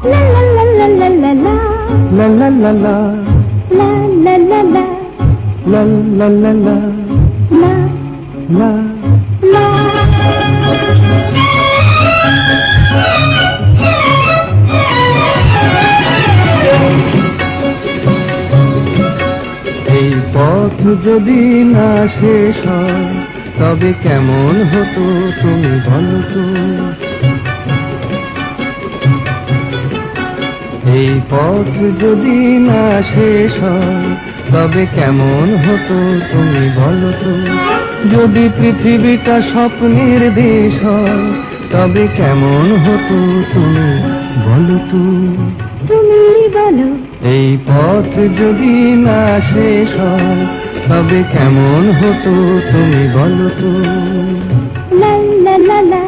La la la la, La la la la, la la la la, la la. la. এই পথ যদি না শেষ হয় তবে কেমন হতো তুমি বলো তো। এই পথ যদি না শেষ হয় তবে কেমন হতো তুমি বলো তো। যদি পৃথিবীটা স্বপ্নের দেশ হয় তবে কেমন হতো তুমি বলো তো। তুমি বলো, এই পথ যদি না শেষ হয় তবে কেমন হতো তুমি বলো তো। লা লা লা লা,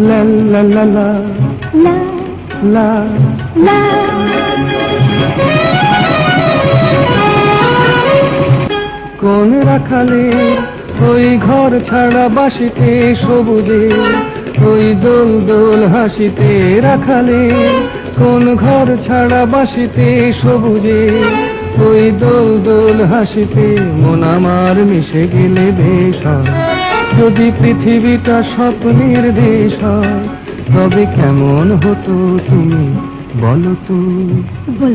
লা লা লা লা, লা লা। লা। কোন রাখালে ওই ঘর ছাড়া বাসিতে সবুজে, ওই দোল দোল হাসিতে রাখালে কোন ঘর ছাড়া বাসিতে সবুজে, ওই দোল দোল হাসিতে মন আমার মিশে গেলে বেশ হয়। যদি পৃথিবীটা স্বপ্নের দেশ হয় তবে কেমন হতো তুমি বলো তো। বলবো।